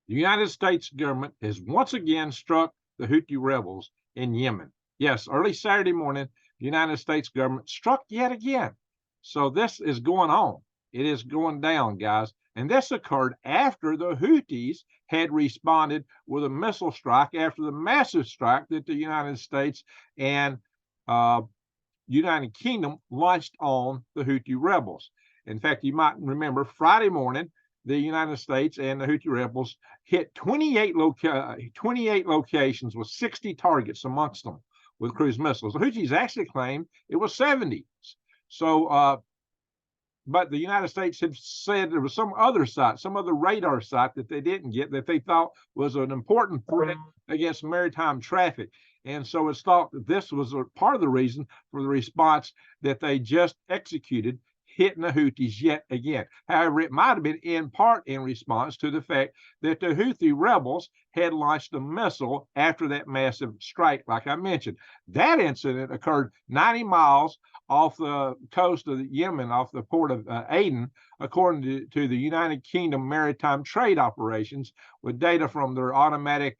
The United States government has once again struck the Houthi rebels in Yemen. Yes, early Saturday morning, the United States government struck yet again. So this is going on. It is going down, guys. And this occurred after the Houthis had responded with a missile strike after the massive strike that the United States and uh, United Kingdom launched on the Houthi rebels. In fact, you might remember Friday morning, the United States and the Houthi rebels hit 28 locations with 60 targets amongst them with cruise missiles. The Houthis actually claimed it was 70. So, but the United States had said there was some other site, some other radar site that they didn't get that they thought was an important threat against maritime traffic. And so it's thought that this was a part of the reason for the response that they just executed, hitting the Houthis yet again. However, it might have been in part in response to the fact that the Houthi rebels had launched a missile after that massive strike, like I mentioned. That incident occurred 90 miles off the coast of Yemen, off the port of Aden, according to the United Kingdom Maritime Trade Operations, with data from their automatic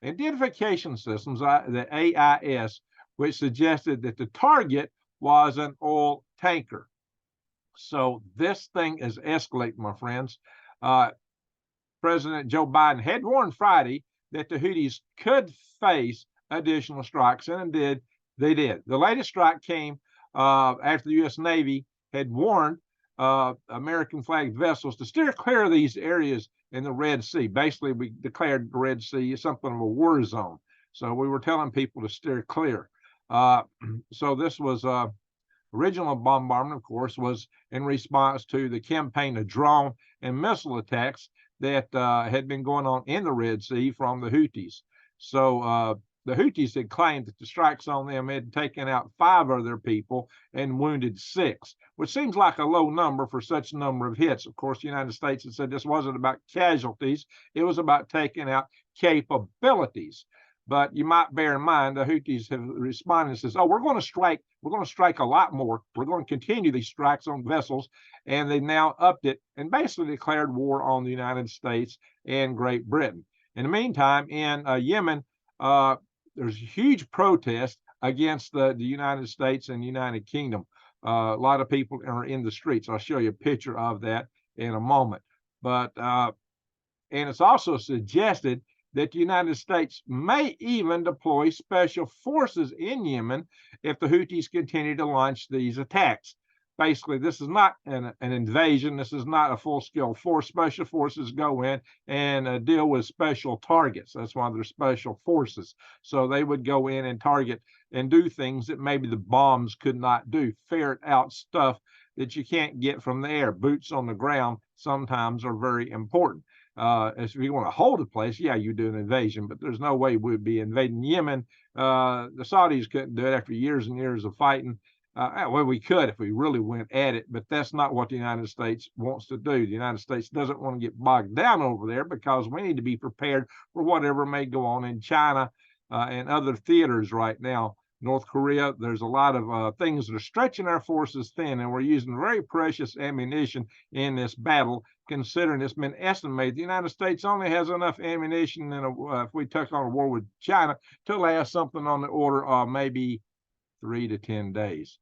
identification systems, the AIS, which suggested that the target was an oil tanker. So this thing is escalating, my friends. President Joe Biden had warned Friday that the Houthis could face additional strikes, and indeed they did. The latest strike came after the U.S. Navy had warned American flagged vessels to steer clear of these areas in the Red Sea. Basically, we declared the Red Sea something of a war zone. So we were telling people to steer clear. So this was original bombardment, of course, was in response to the campaign of drone and missile attacks that had been going on in the Red Sea from the Houthis. So the Houthis had claimed that the strikes on them had taken out 5 of their people and wounded 6, which seems like a low number for such a number of hits. Of course, the United States had said this wasn't about casualties, it was about taking out capabilities. But you might bear in mind the Houthis have responded and says, "Oh, we're going to strike a lot more. We're going to continue these strikes on vessels," and they now upped it and basically declared war on the United States and Great Britain. In the meantime, in Yemen, there's a huge protest against the United States and United Kingdom. A lot of people are in the streets. I'll show you a picture of that in a moment. But and it's also suggested that the United States may even deploy special forces in Yemen if the Houthis continue to launch these attacks. Basically, this is not an invasion. This is not a full-scale force. Special forces go in and deal with special targets. That's why they're special forces. So they would go in and target and do things that maybe the bombs could not do, ferret out stuff that you can't get from the air. Boots on the ground sometimes are very important. If you want to hold a place, yeah, you do an invasion, but there's no way we'd be invading Yemen. The Saudis couldn't do it after years and years of fighting. Well, we could if we really went at it, but that's not what the United States wants to do. The United States doesn't want to get bogged down over there because we need to be prepared for whatever may go on in China and other theaters right now. North Korea, there's a lot of things that are stretching our forces thin, and we're using very precious ammunition in this battle, considering it's been estimated the United States only has enough ammunition if we took on a war with China to last something on the order of maybe 3 to 10 days.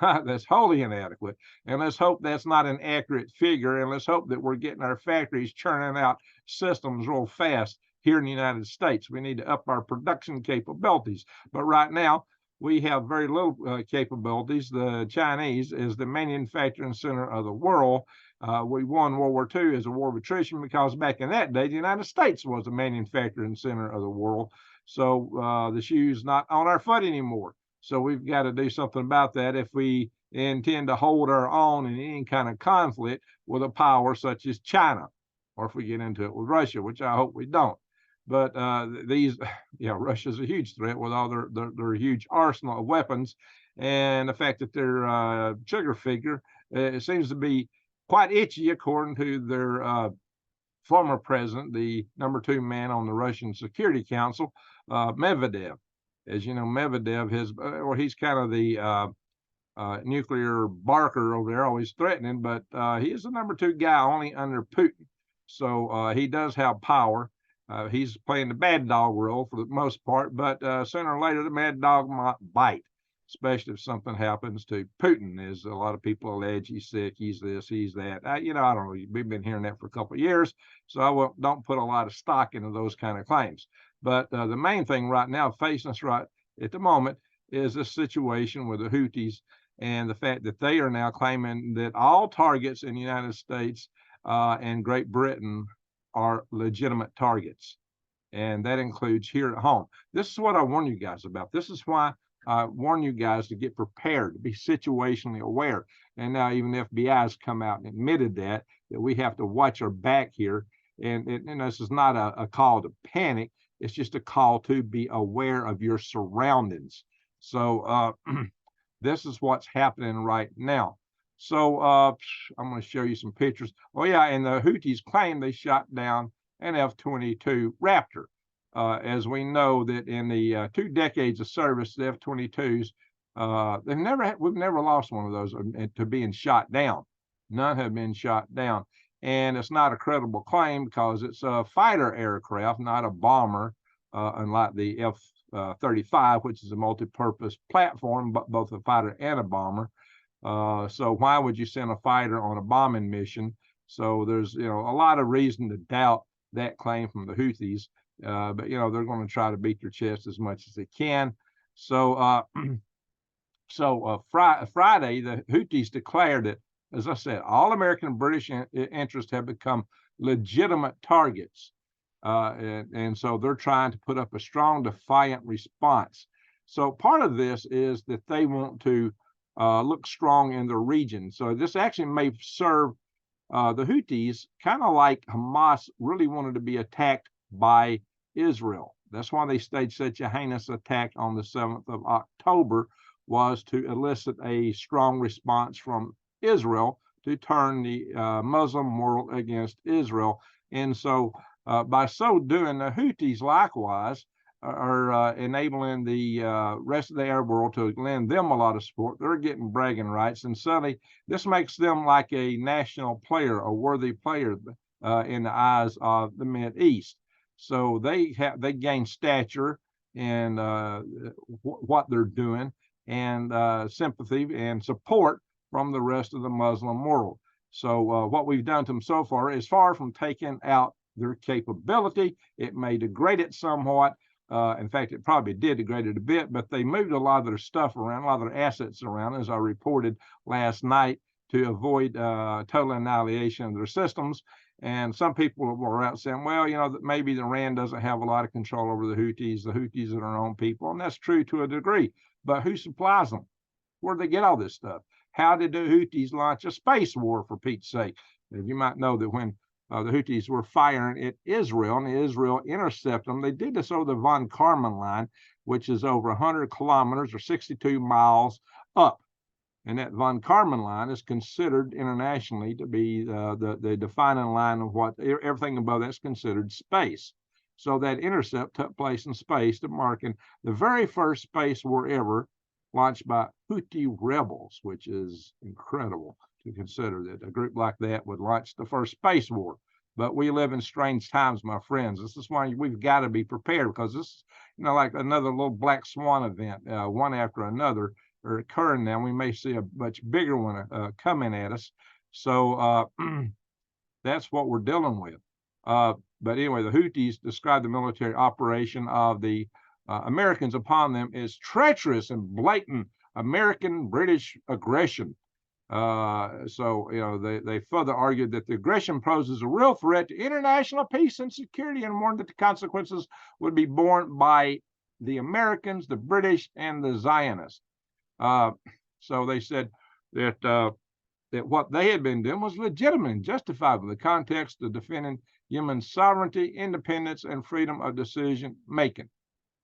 That's wholly inadequate. And let's hope that's not an accurate figure. And let's hope that we're getting our factories churning out systems real fast here in the United States. We need to up our production capabilities. But right now, we have very little capabilities. The Chinese is the manufacturing center of the world. We won World War II as a war of attrition because back in that day, the United States was the manufacturing center of the world. So the shoe's not on our foot anymore. So we've got to do something about that if we intend to hold our own in any kind of conflict with a power such as China, or if we get into it with Russia, which I hope we don't. But Russia's a huge threat with all their huge arsenal of weapons, and the fact that their sugar figure it seems to be quite itchy, according to their former president, the number 2 man on the Russian Security Council, Medvedev. As you know, Medvedev he's kind of the nuclear barker over there, always threatening, but he is the number 2 guy only under Putin. So he does have power. He's playing the bad dog role for the most part, but sooner or later the mad dog might bite, especially if something happens to Putin. As a lot of people allege, he's sick, he's this, he's that. I don't know. We've been hearing that for a couple of years, so don't put a lot of stock into those kind of claims. But the main thing right now facing us right at the moment is this situation with the Houthis and the fact that they are now claiming that all targets in the United States and Great Britain are legitimate targets. And that includes here at home. This is what I warn you guys about. This is why I warn you guys to get prepared, to be situationally aware. And now even the FBI has come out and admitted that we have to watch our back here. And this is not a call to panic. It's just a call to be aware of your surroundings. So this is what's happening right now. So I'm going to show you some pictures. Oh, yeah, and the Houthis claim they shot down an F-22 Raptor. As we know that in the 2 decades of service, the F-22s, we've never lost one of those to being shot down. None have been shot down. And it's not a credible claim because it's a fighter aircraft, not a bomber, unlike the F-35, which is a multi-purpose platform, but both a fighter and a bomber. So why would you send a fighter on a bombing mission? So there's a lot of reason to doubt that claim from the Houthis, but they're going to try to beat their chest as much as they can. So Friday, the Houthis declared that, as I said, all American and British interests have become legitimate targets, and so they're trying to put up a strong, defiant response. So part of this is that they want to look strong in the region. So this actually may serve the Houthis kind of like Hamas really wanted to be attacked by Israel. That's why they staged such a heinous attack on the 7th of October, was to elicit a strong response from Israel to turn the Muslim world against Israel. And so by so doing, the Houthis likewise are enabling the rest of the Arab world to lend them a lot of support. They're getting bragging rights, and suddenly this makes them like a national player, a worthy player in the eyes of the Mideast. So they gain stature in what they're doing, and sympathy and support from the rest of the Muslim world. So what we've done to them so far is far from taking out their capability. It may degrade it somewhat. In fact, it probably did degrade it a bit, but they moved a lot of their stuff around, a lot of their assets around, as I reported last night, to avoid total annihilation of their systems. And some people were out saying, well, that maybe the Iran doesn't have a lot of control over the Houthis are their own people. And that's true to a degree. But who supplies them? Where do they get all this stuff? How did the Houthis launch a space war, for Pete's sake? And you might know that when the Houthis were firing at Israel, and Israel intercepted them, they did this over the von Karman line, which is over 100 kilometers or 62 miles up. And that von Karman line is considered internationally to be the defining line of what everything above that's considered space. So that intercept took place in space, marking the very first space war ever launched by Houthi rebels, which is incredible to consider that a group like that would launch the first space war. But we live in strange times, my friends. This is why we've got to be prepared, because this is, like another little black swan event, one after another are occurring now. We may see a much bigger one coming at us. So that's what we're dealing with. But anyway, the Houthis described the military operation of the Americans upon them as treacherous and blatant American-British aggression. So they further argued that the aggression poses a real threat to international peace and security, and warned that the consequences would be borne by the Americans, the British, and the Zionists. So they said that what they had been doing was legitimate and justified in the context of defending Yemen's sovereignty, independence, and freedom of decision making.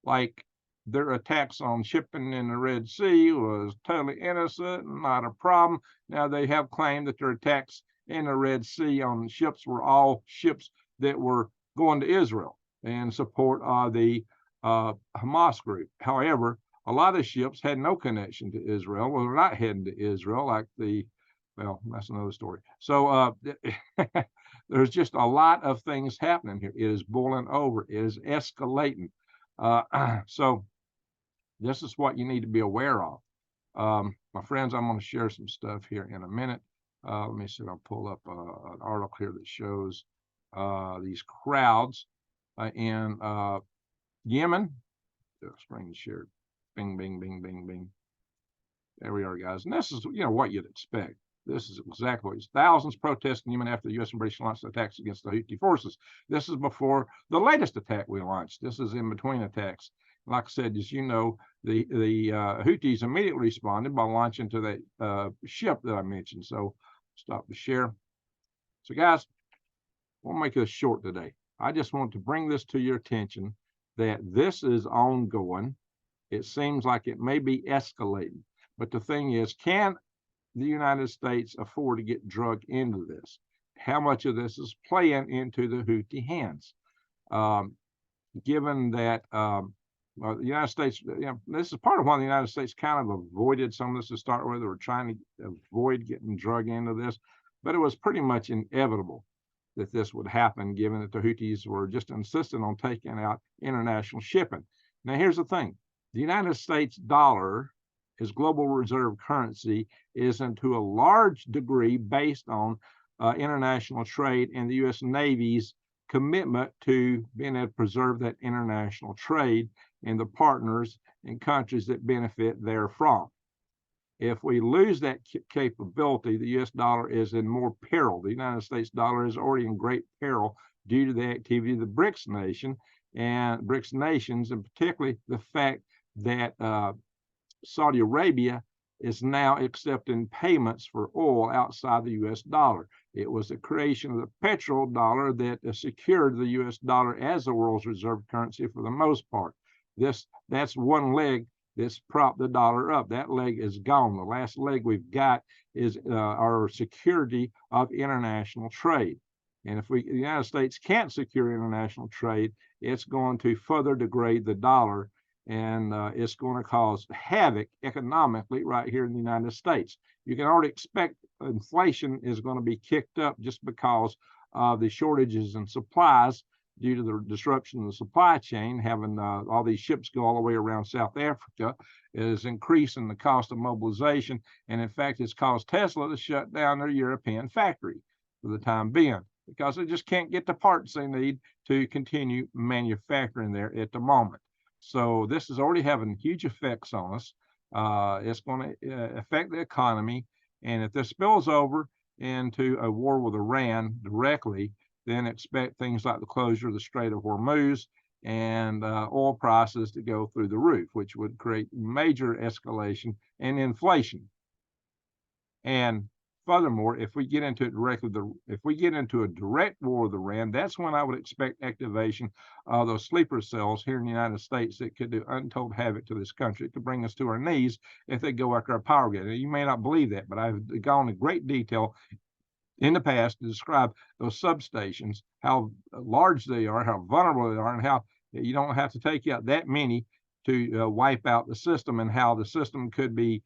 Like their attacks on shipping in the Red Sea was totally innocent, not a problem. Now they have claimed that their attacks in the Red Sea on ships were all ships that were going to Israel in support of the Hamas group. However, a lot of ships had no connection to Israel. Well, they're not heading to Israel, like well, that's another story. So there's just a lot of things happening here. It is boiling over. It is escalating. So this is what you need to be aware of. My friends, I'm going to share some stuff here in a minute. Let me see if I'll pull up an article here that shows these crowds in Yemen. Screen shared. Bing, bing, bing, bing, bing. There we are, guys. And this is, what you'd expect. This is exactly what it's. Thousands protesting Yemen after the U.S. and British launched attacks against the Houthi forces. This is before the latest attack we launched. This is in between attacks. Like I said, as you know, the Houthis immediately responded by launching to that ship that I mentioned. So stop the share. So guys, we'll make this short today. I just want to bring this to your attention that this is ongoing. It seems like it may be escalating. But the thing is, can the United States afford to get drugged into this? How much of this is playing into the Houthi hands? Given that the United States, this is part of why the United States kind of avoided some of this to start with. They were trying to avoid getting drugged into this, but it was pretty much inevitable that this would happen, given that the Houthis were just insistent on taking out international shipping. Now, here's the thing. The United States dollar, as global reserve currency, is to a large degree based on international trade and the U.S. Navy's commitment to being able to preserve that international trade and the partners and countries that benefit therefrom. If we lose that capability, the U.S. dollar is in more peril. The United States dollar is already in great peril due to the activity of the BRICS nations, and particularly the fact that Saudi Arabia is now accepting payments for oil outside the U.S. dollar. It was the creation of the petrodollar that secured the U.S. dollar as the world's reserve currency for the most part. That's one leg that's propped the dollar up. That leg is gone. The last leg we've got is our security of international trade. And if the United States can't secure international trade, it's going to further degrade the dollar, and it's going to cause havoc economically right here in the United States. You can already expect inflation is going to be kicked up just because of the shortages in supplies due to the disruption of the supply chain. Having all these ships go all the way around South Africa is increasing the cost of mobilization. And in fact, it's caused Tesla to shut down their European factory for the time being, because they just can't get the parts they need to continue manufacturing there at the moment. So this is already having huge effects on us. It's going to affect the economy. And if this spills over into a war with Iran directly, then expect things like the closure of the Strait of Hormuz and oil prices to go through the roof, which would create major escalation and inflation. And furthermore, if we get into it directly, if we get into a direct war with Iran, that's when I would expect activation of those sleeper cells here in the United States that could do untold havoc to this country. It could bring us to our knees if they go after our power grid. You may not believe that, but I've gone into great detail in the past to describe those substations, how large they are, how vulnerable they are, and how you don't have to take out that many to wipe out the system, and how the system could be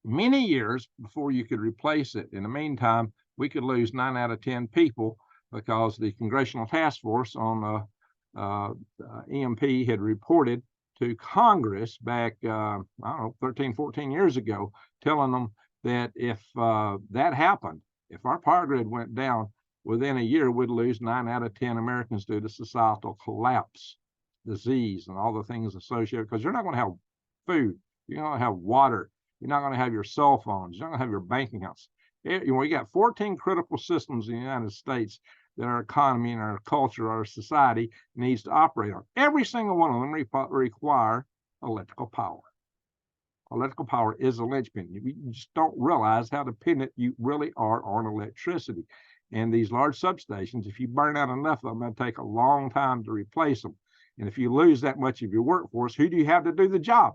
many years before you could replace it. In the meantime, we could lose 9 out of 10 people, because the Congressional Task Force on EMP had reported to Congress back, 13, 14 years ago, telling them that if that happened, if our power grid went down, within a year, we'd lose 9 out of 10 Americans due to societal collapse, disease, and all the things associated, because you're not going to have food, you're not going to have water, you're not going to have your cell phones, you're not going to have your banking accounts. We got 14 critical systems in the United States that our economy and our culture, our society needs to operate on. Every single one of them require electrical power. Electrical power is a linchpin. You just don't realize how dependent you really are on electricity. And these large substations, if you burn out enough of them, it'll take a long time to replace them. And if you lose that much of your workforce, who do you have to do the job?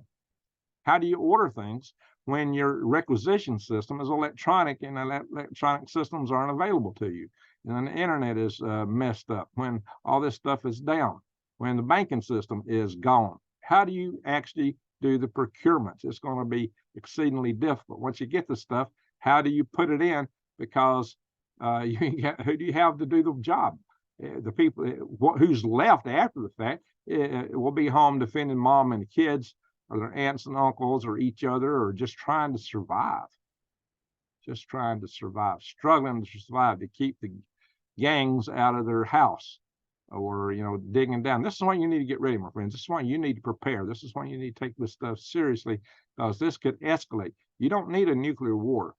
How do you order things when your requisition system is electronic and electronic systems aren't available to you? And the internet is messed up, when all this stuff is down, when the banking system is gone. How do you actually do the procurements? It's going to be exceedingly difficult. Once you get the stuff, how do you put it in? Because Who do you have to do the job? The people, who's left after the fact, will be home defending mom and the kids, or their aunts and uncles, or each other, or just trying to survive. Just trying to survive, struggling to survive, to keep the gangs out of their house, or digging down. This is why you need to get ready, my friends. This is why you need to prepare. This is why you need to take this stuff seriously, because this could escalate. You don't need a nuclear war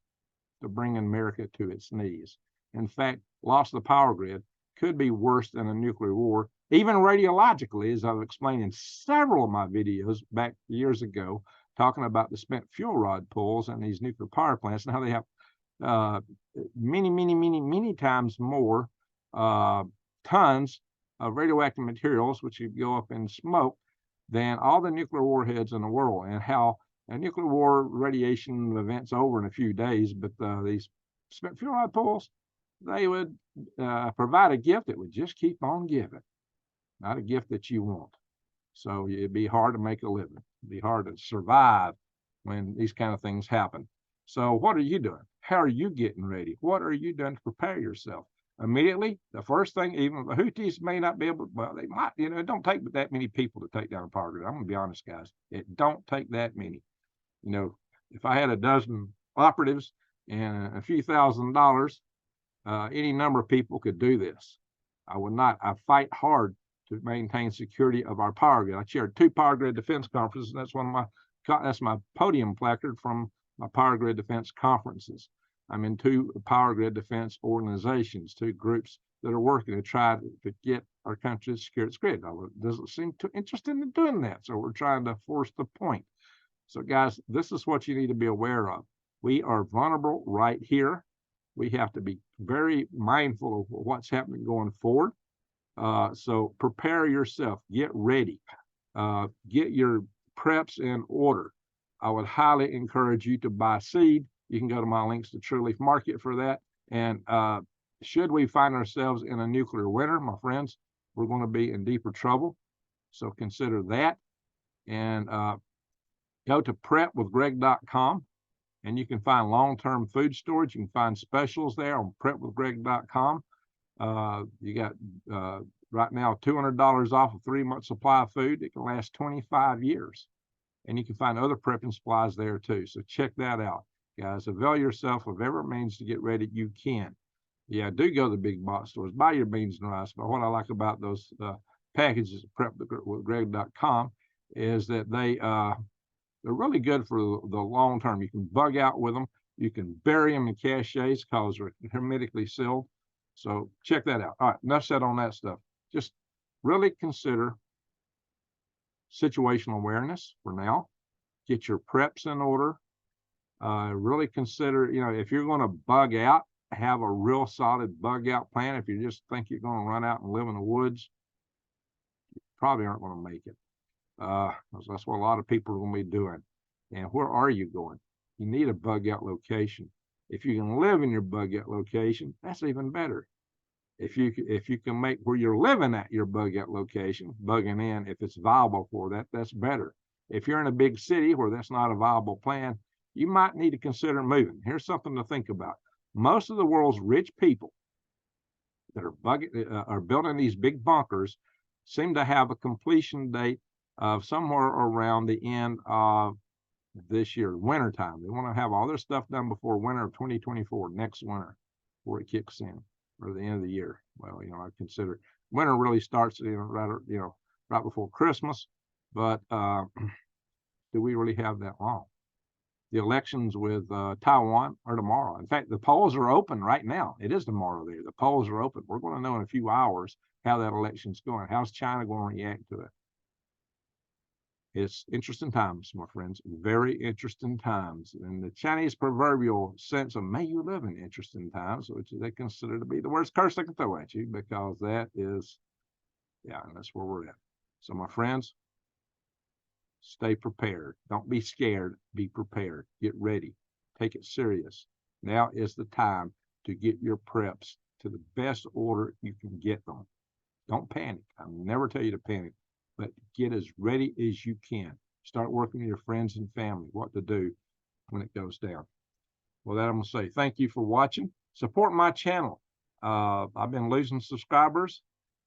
to bring America to its knees. In fact, loss of the power grid could be worse than a nuclear war, even radiologically, as I've explained in several of my videos back years ago, talking about the spent fuel rod pools and these nuclear power plants, and how they have many times more tons of radioactive materials, which could go up in smoke, than all the nuclear warheads in the world, and how a nuclear war radiation event's over in a few days, but these spent fuel rod pools, they would provide a gift that would just keep on giving, not a gift that you want. So it'd be hard to make a living. It'd be hard to survive when these kind of things happen. So what are you doing? How are you getting ready? What are you doing to prepare yourself? Immediately, the first thing, even the Houthis may not be able to, well, they might, it don't take that many people to take down a power grid. I'm going to be honest, guys. It don't take that many. If I had a dozen operatives and a few $1,000s, any number of people could do this. I would not. I fight hard to maintain security of our power grid. I chaired 2 power grid defense conferences, and that's my podium placard from my power grid defense conferences. I'm in 2 power grid defense organizations, 2 groups that are working to try to get our country to secure its grid. Now, it doesn't seem too interested in doing that, so we're trying to force the point. So, guys, this is what you need to be aware of. We are vulnerable right here. We have to be very mindful of what's happening going forward. So prepare yourself, get ready, get your preps in order. I would highly encourage you to buy seed. You can go to my links to True Leaf Market for that. And should we find ourselves in a nuclear winter, my friends, we're going to be in deeper trouble. So consider that. And go to prepwithgreg.com. And you can find long-term food storage. You can find specials there on prepwithgreg.com. You got right now $200 off a 3-month supply of food. It can last 25 years. And you can find other prepping supplies there too. So check that out, guys. Avail yourself of every means to get ready you can. Yeah, do go to the big box stores. Buy your beans and rice. But what I like about those packages at prepwithgreg.com is that they're really good for the long term. You can bug out with them. You can bury them in caches because they're hermetically sealed. So check that out. All right, enough said on that stuff. Just really consider situational awareness for now. Get your preps in order. Really consider, if you're going to bug out, have a real solid bug out plan. If you just think you're going to run out and live in the woods, you probably aren't going to make it. That's what a lot of people are going to be doing. And where are you going? You need a bug out location. If you can live in your bug out location, that's even better. If you can make where you're living at your bug out location, bugging in, if it's viable for that, that's better. If you're in a big city where that's not a viable plan, you might need to consider moving. Here's something to think about. Most of the world's rich people that are building these big bunkers seem to have a completion date of somewhere around the end of this year, winter time. They want to have all their stuff done before winter of 2024, next winter, before it kicks in, or the end of the year. Well, I consider winter really starts, right before Christmas. But do we really have that long? The elections with Taiwan are tomorrow. In fact, the polls are open right now. It is tomorrow there. The polls are open. We're going to know in a few hours how that election's going. How's China going to react to it? It's interesting times, my friends, very interesting times. And the Chinese proverbial sense of, may you live in interesting times, which they consider to be the worst curse they can throw at you, because that is, and that's where we're at. So, my friends, stay prepared. Don't be scared. Be prepared. Get ready. Take it serious. Now is the time to get your preps to the best order you can get them. Don't panic. I never tell you to panic. But get as ready as you can. Start working with your friends and family what to do when it goes down. Well, that I'm going to say thank you for watching. Support my channel. I've been losing subscribers,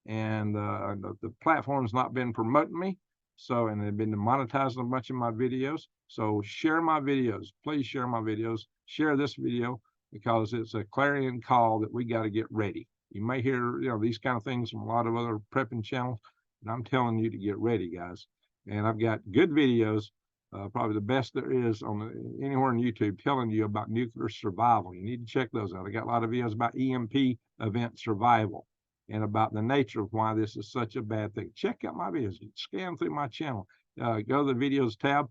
and the platform's not been promoting me. So, and they've been monetizing a bunch of my videos. So share my videos. Please share my videos. Share this video because it's a clarion call that we got to get ready. You may hear, these kind of things from a lot of other prepping channels, and I'm telling you to get ready, guys. And I've got good videos, probably the best there is anywhere on YouTube, telling you about nuclear survival. You need to check those out. I got a lot of videos about EMP event survival and about the nature of why this is such a bad thing. Check out my videos. Scan through my channel. Go to the videos tab.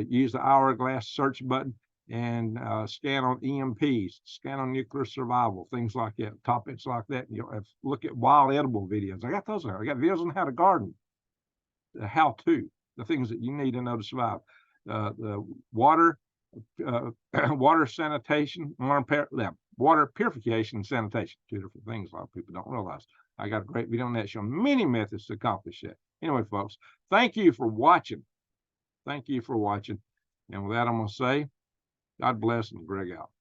Use the hourglass search button and scan on EMPs, scan on nuclear survival, things like that, topics like that. You'll have to look at wild edible videos. I got those there. I got videos on how to garden, the how-to, the things that you need to know to survive. The water, water sanitation, water purification and sanitation, two different things a lot of people don't realize. I got a great video on that showing many methods to accomplish that. Anyway, folks, thank you for watching. Thank you for watching. And with that, I'm going to say, God bless and Greg out.